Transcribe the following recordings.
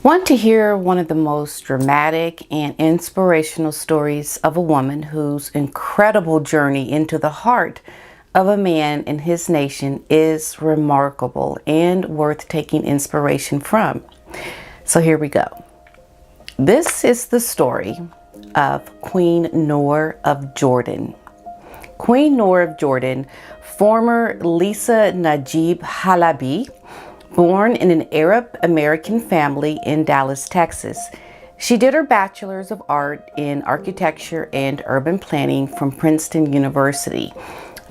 Want to hear one of the most dramatic and inspirational stories of a woman whose incredible journey into the heart of a man and his nation is remarkable and worth taking inspiration from? So here we go. This is the story of Queen Noor of Jordan. Queen Noor of Jordan, former Lisa Najib Halabi, born in an Arab-American family in Dallas, Texas. She did her Bachelor's of Art in Architecture and Urban Planning from Princeton University.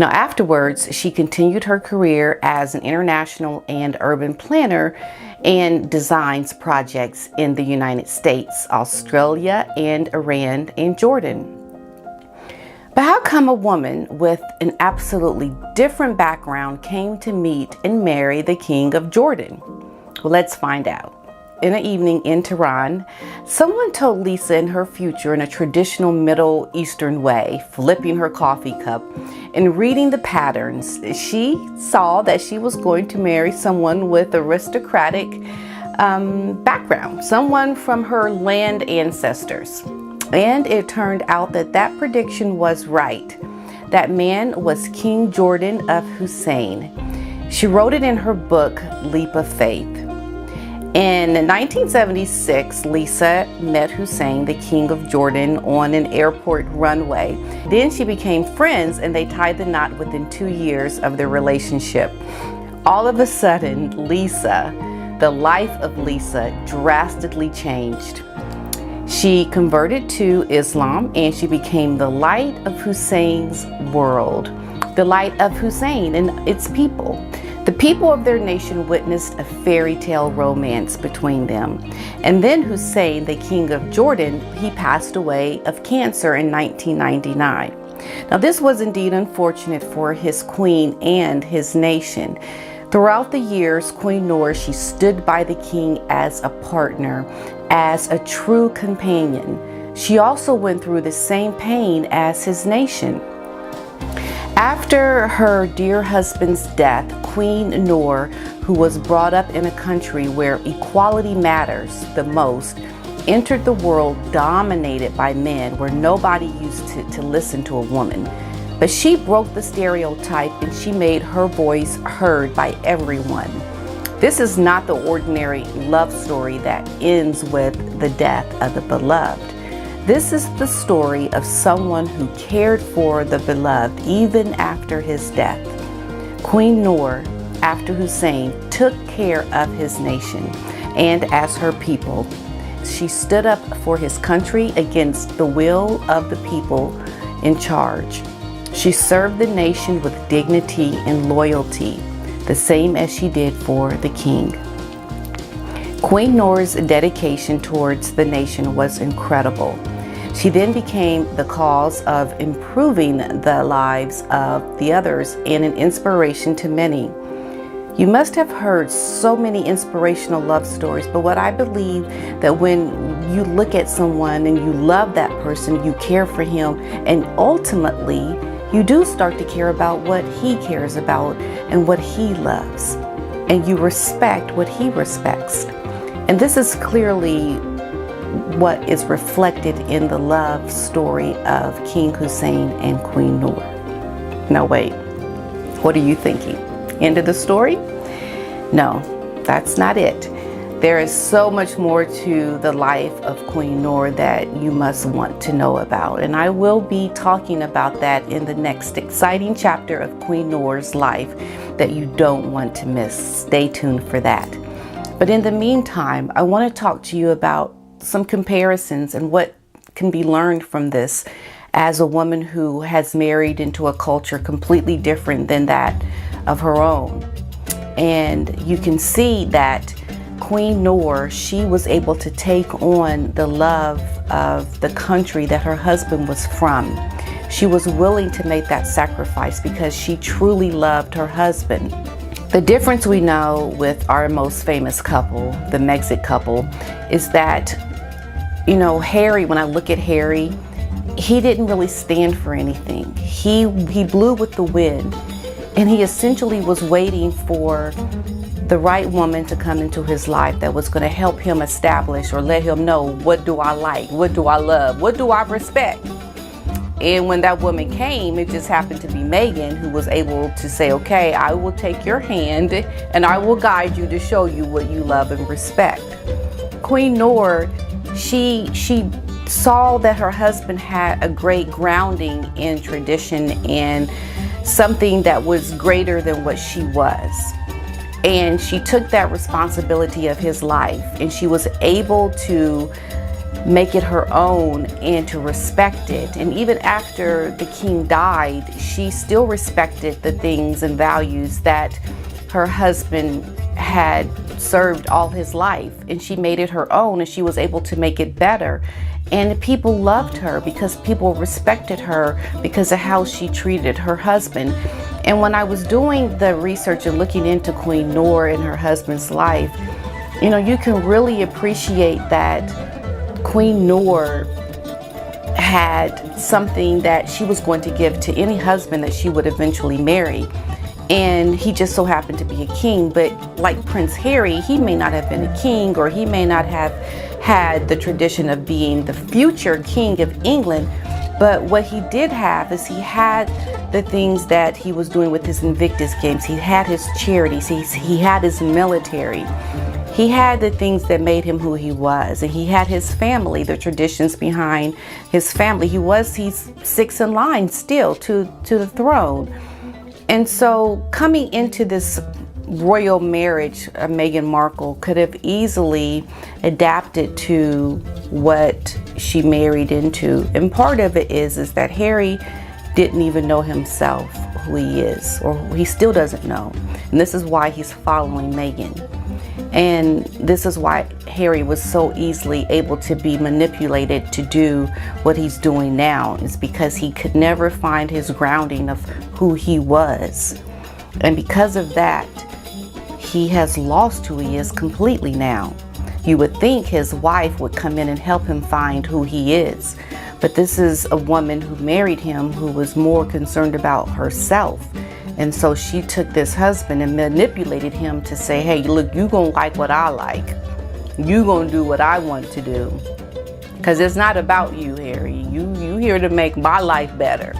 Now, afterwards, she continued her career as an international and urban planner and designs projects in the United States, Australia, and Iran and Jordan. But how come a woman with an absolutely different background came to meet and marry the King of Jordan? Well, let's find out. In an evening in Tehran, someone told Lisa in her future in a traditional Middle Eastern way, flipping her coffee cup and reading the patterns. She saw that she was going to marry someone with aristocratic background, someone from her land ancestors. And it turned out that that prediction was right. That man was King Jordan of Hussein. She wrote it in her book, Leap of Faith. In 1976, Lisa met Hussein, the King of Jordan, on an airport runway. Then she became friends and they tied the knot within 2 years of their relationship. All of a sudden, Lisa, the life of Lisa, drastically changed. She converted to Islam and she became the light of Hussein's world, the light of Hussein and its people. The people of their nation witnessed a fairy tale romance between them. And then Hussein, the King of Jordan, he passed away of cancer in 1999. Now, this was indeed unfortunate for his queen and his nation. Throughout the years, Queen Noor, she stood by the king as a partner, as a true companion. She also went through the same pain as his nation. After her dear husband's death, Queen Noor, who was brought up in a country where equality matters the most, entered the world dominated by men, where nobody used to listen to a woman. But she broke the stereotype and she made her voice heard by everyone. This is not the ordinary love story that ends with the death of the beloved. This is the story of someone who cared for the beloved even after his death. Queen Noor, after Hussein, took care of his nation and as her people. She stood up for his country against the will of the people in charge. She served the nation with dignity and loyalty, the same as she did for the king. Queen Noor's dedication towards the nation was incredible. She then became the cause of improving the lives of the others and an inspiration to many. You must have heard so many inspirational love stories, but what I believe that when you look at someone and you love that person, you care for him, and ultimately you do start to care about what he cares about and what he loves, and you respect what he respects. And this is clearly what is reflected in the love story of King Hussein and Queen Noor. Now wait, what are you thinking? End of the story? No, that's not it. There is so much more to the life of Queen Noor that you must want to know about. And I will be talking about that in the next exciting chapter of Queen Noor's life that you don't want to miss. Stay tuned for that. But in the meantime, I want to talk to you about some comparisons and what can be learned from this as a woman who has married into a culture completely different than that of her own. And you can see that Queen Noor, she was able to take on the love of the country that her husband was from. She was willing to make that sacrifice because she truly loved her husband. The difference we know with our most famous couple, the Megxit couple, is that, you know, Harry, when I look at Harry, he didn't really stand for anything. He blew with the wind, and he essentially was waiting for the right woman to come into his life that was going to help him establish or let him know, what do I like, what do I love, what do I respect. And when that woman came, it just happened to be Megan, who was able to say, okay, I will take your hand and I will guide you to show you what you love and respect. Queen Noor, she saw that her husband had a great grounding in tradition and something that was greater than what she was. And she took that responsibility of his life, and she was able to make it her own and to respect it. And even after the king died, she still respected the things and values that her husband had served all his life, and she made it her own, and she was able to make it better. And people loved her because people respected her because of how she treated her husband. And when I was doing the research and looking into Queen Noor and her husband's life, you know, you can really appreciate that Queen Noor had something that she was going to give to any husband that she would eventually marry. And he just so happened to be a king. But like Prince Harry, he may not have been a king, or he may not have had the tradition of being the future king of England. But what he did have is he had the things that he was doing with his Invictus Games. He had his charities, he had his military. He had the things that made him who he was, and he had his family, the traditions behind his family. He's sixth in line still to the throne. And so coming into this royal marriage, Meghan Markle could have easily adapted to what she married into. And part of it is that Harry didn't even know himself who he is, or he still doesn't know. And this is why he's following Meghan. And this is why Harry was so easily able to be manipulated to do what he's doing now, is because he could never find his grounding of who he was. And because of that, he has lost who he is completely now. You would think his wife would come in and help him find who he is. But this is a woman who married him who was more concerned about herself. And so she took this husband and manipulated him to say, hey, look, you gonna like what I like. You gonna do what I want to do. Because it's not about you, Harry. You here to make my life better.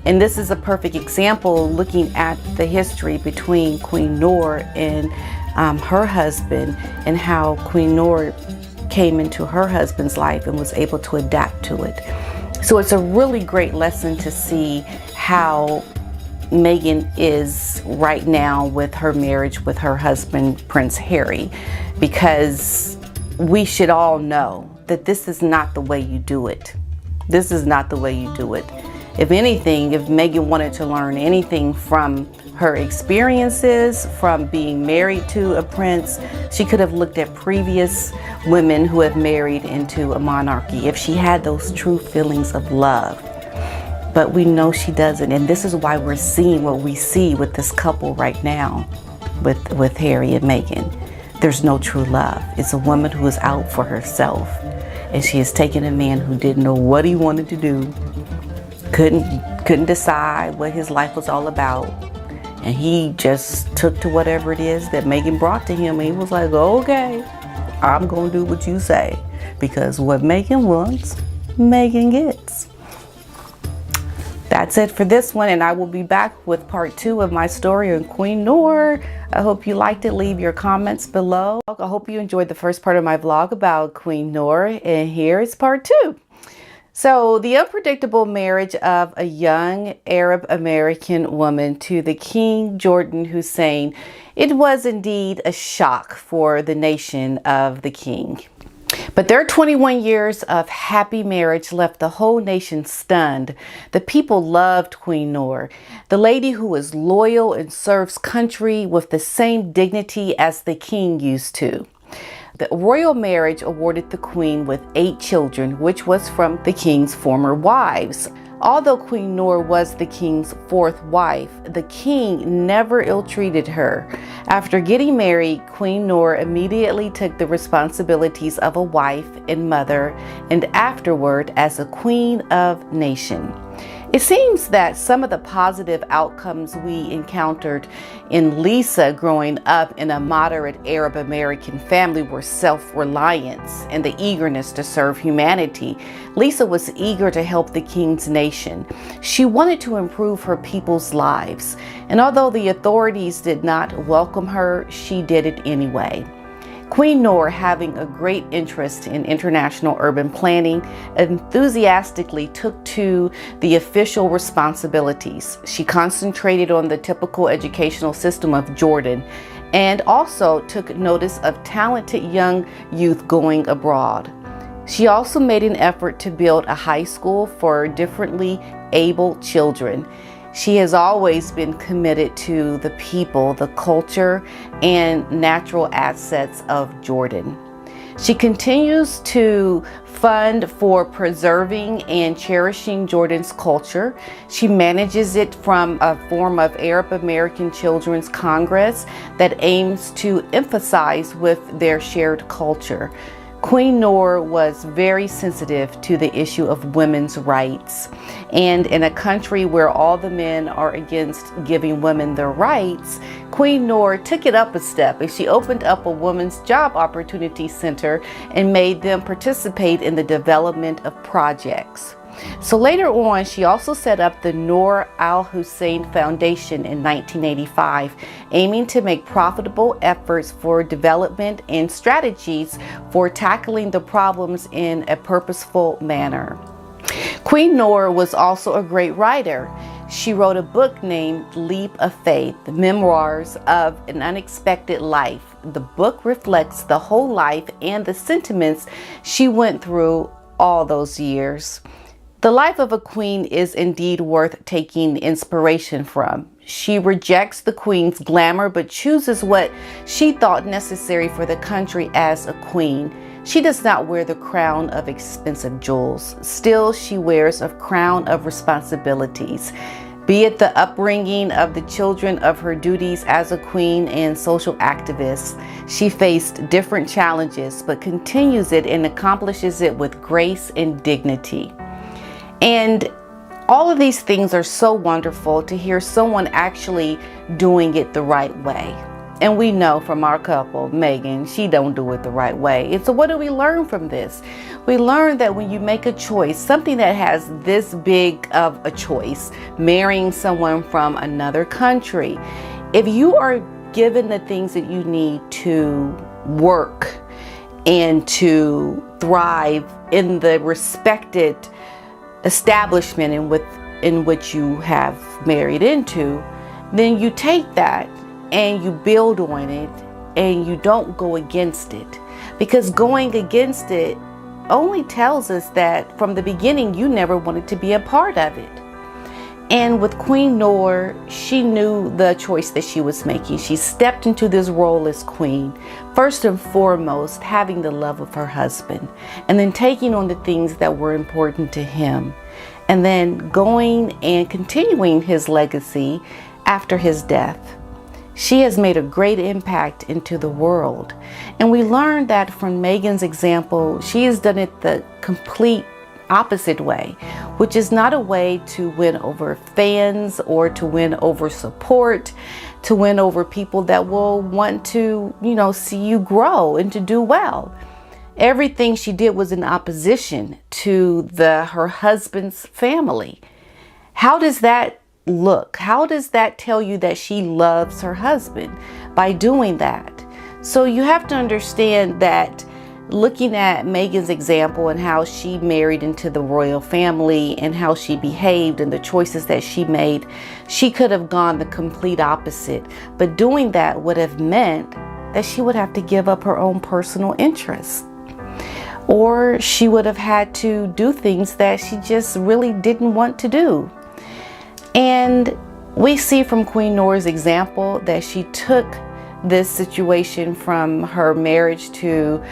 And this is a perfect example looking at the history between Queen Noor and her husband, and how Queen Noor came into her husband's life and was able to adapt to it. So it's a really great lesson to see how Meghan is right now with her marriage with her husband, Prince Harry, because we should all know that this is not the way you do it. This is not the way you do it. If anything, if Meghan wanted to learn anything from her experiences, from being married to a prince, she could have looked at previous women who have married into a monarchy if she had those true feelings of love. But we know she doesn't, and this is why we're seeing what we see with this couple right now, with Harry and Meghan. There's no true love. It's a woman who is out for herself, and she has taken a man who didn't know what he wanted to do, couldn't decide what his life was all about, and he just took to whatever it is that Meghan brought to him, and he was like, okay, I'm gonna do what you say, because what Meghan wants, Meghan gets. That's it for this one, and I will be back with part 2 of my story on Queen Noor. I hope you liked it. Leave your comments below. I hope you enjoyed the first part of my vlog about Queen Noor, and here is part 2. So, the unpredictable marriage of a young Arab American woman to the King Jordan Hussein. It was indeed a shock for the nation of the king. But their 21 years of happy marriage left the whole nation stunned. The people loved Queen Noor, the lady who is loyal and serves country with the same dignity as the king used to. The royal marriage awarded the queen with 8 children, which was from the king's former wives. Although Queen Noor was the king's 4th wife, the king never ill-treated her. After getting married, Queen Noor immediately took the responsibilities of a wife and mother, and afterward as a queen of nation. It seems that some of the positive outcomes we encountered in Lisa growing up in a moderate Arab American family were self-reliance and the eagerness to serve humanity. Lisa was eager to help the king's nation. She wanted to improve her people's lives, and although the authorities did not welcome her, she did it anyway. Queen Noor, having a great interest in international urban planning, enthusiastically took to the official responsibilities. She concentrated on the typical educational system of Jordan and also took notice of talented young youth going abroad. She also made an effort to build a high school for differently able children. She has always been committed to the people, the culture, and natural assets of Jordan. She continues to fund for preserving and cherishing Jordan's culture. She manages it from a form of Arab American Children's Congress that aims to emphasize with their shared culture. Queen Noor was very sensitive to the issue of women's rights. And in a country where all the men are against giving women their rights, Queen Noor took it up a step and she opened up a women's job opportunity center and made them participate in the development of projects. So later on, she also set up the Noor Al-Hussein Foundation in 1985, aiming to make profitable efforts for development and strategies for tackling the problems in a purposeful manner. Queen Noor was also a great writer. She wrote a book named Leap of Faith, Memoirs of an Unexpected Life. The book reflects the whole life and the sentiments she went through all those years. The life of a queen is indeed worth taking inspiration from. She rejects the queen's glamour but chooses what she thought necessary for the country as a queen. She does not wear the crown of expensive jewels. Still, she wears a crown of responsibilities. Be it the upbringing of the children of her duties as a queen and social activist, she faced different challenges but continues it and accomplishes it with grace and dignity. And all of these things are so wonderful to hear someone actually doing it the right way. And we know from our couple, Megan, she don't do it the right way. And so what do we learn from this? We learn that when you make a choice, something that has this big of a choice, marrying someone from another country, if you are given the things that you need to work and to thrive in the respected establishment in which you have married into, then you take that and you build on it and you don't go against it. Because going against it only tells us that from the beginning you never wanted to be a part of it. And with Queen Noor, she knew the choice that she was making. She stepped into this role as queen, first and foremost having the love of her husband, and then taking on the things that were important to him, and then going and continuing his legacy after his death. She has made a great impact into the world. And we learned that from Megan's example, she has done it the complete opposite way, which is not a way to win over fans or to win over support, to win over people that will want to, see you grow and to do well. Everything she did was in opposition to her husband's family. How does that look? How does that tell you that she loves her husband by doing that? So you have to understand that looking at Megan's example and how she married into the royal family and how she behaved and the choices that she made, she could have gone the complete opposite. But doing that would have meant that she would have to give up her own personal interests. Or she would have had to do things that she just really didn't want to do. And we see from Queen Noor's example that she took this situation from her marriage to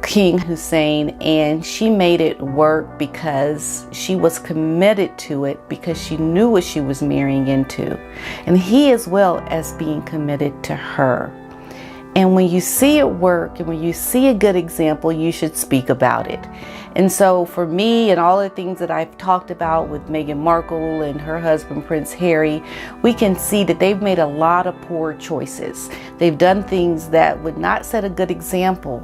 King Hussein and she made it work because she was committed to it, because she knew what she was marrying into, and he as well as being committed to her. And when you see it work and when you see a good example, you should speak about it. And so for me and all the things that I've talked about with Meghan Markle and her husband, Prince Harry, we can see that they've made a lot of poor choices. They've done things that would not set a good example.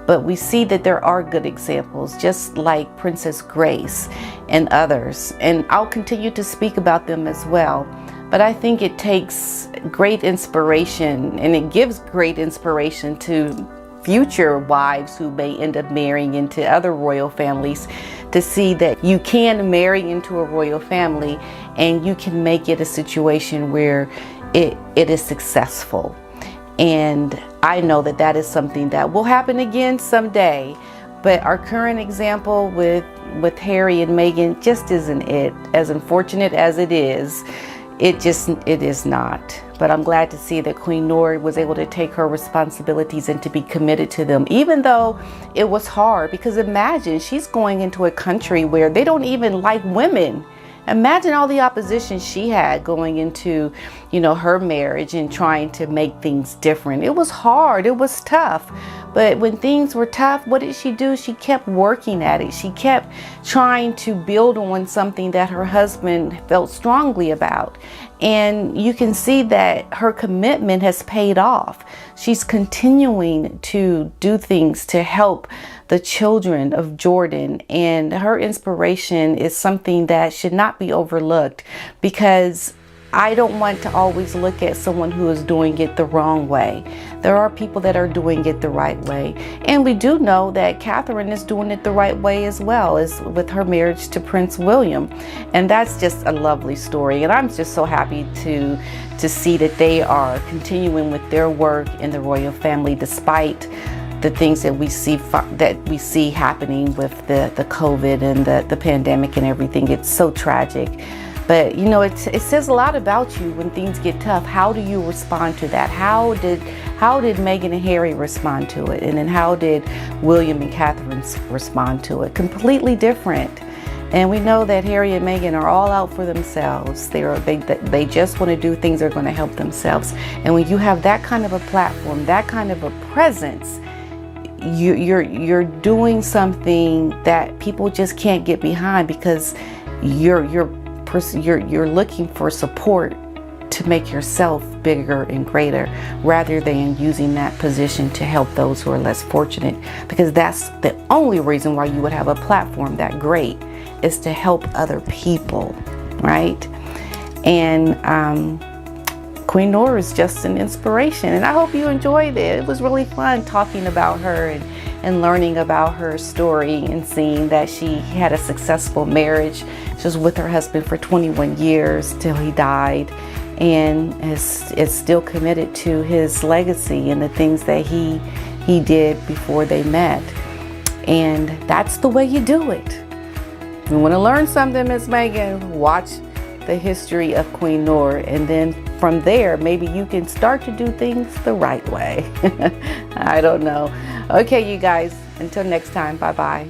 But we see that there are good examples, just like Princess Grace and others. And I'll continue to speak about them as well. But I think it takes great inspiration, and it gives great inspiration to future wives who may end up marrying into other royal families, to see that you can marry into a royal family and you can make it a situation where it is successful. And I know that that is something that will happen again someday. But our current example with Harry and Meghan just isn't it. As unfortunate as it is, it is not. But I'm glad to see that Queen Noor was able to take her responsibilities and to be committed to them, even though it was hard. Because imagine, she's going into a country where they don't even like women. Imagine all the opposition she had going into, her marriage and trying to make things different. It was hard. It was tough. But when things were tough, what did she do? She kept working at it. She kept trying to build on something that her husband felt strongly about. And you can see that her commitment has paid off. She's continuing to do things to help the children of Jordan, and her inspiration is something that should not be overlooked, because I don't want to always look at someone who is doing it the wrong way. There are people that are doing it the right way. And we do know that Catherine is doing it the right way as well, as with her marriage to Prince William. And that's just a lovely story. And I'm just so happy to see that they are continuing with their work in the royal family, despite the things that we see happening with the COVID and the pandemic and everything. It's so tragic. But it says a lot about you when things get tough. How do you respond to that? How did Meghan and Harry respond to it? And then how did William and Catherine respond to it? Completely different. And we know that Harry and Meghan are all out for themselves. They just want to do things that are going to help themselves. And when you have that kind of a platform, that kind of a presence, you're doing something that people just can't get behind, because you're looking for support to make yourself bigger and greater, rather than using that position to help those who are less fortunate, because that's the only reason why you would have a platform that great, is to help other people, right? And Queen Noor is just an inspiration, and I hope you enjoyed it. It was really fun talking about her and learning about her story, and seeing that she had a successful marriage. She was with her husband for 21 years till he died, and is still committed to his legacy and the things that he did before they met. And that's the way you do it. If you want to learn something, Miss Meghan, watch the history of Queen Noor, and then from there, maybe you can start to do things the right way. I don't know. Okay, you guys, until next time, bye-bye.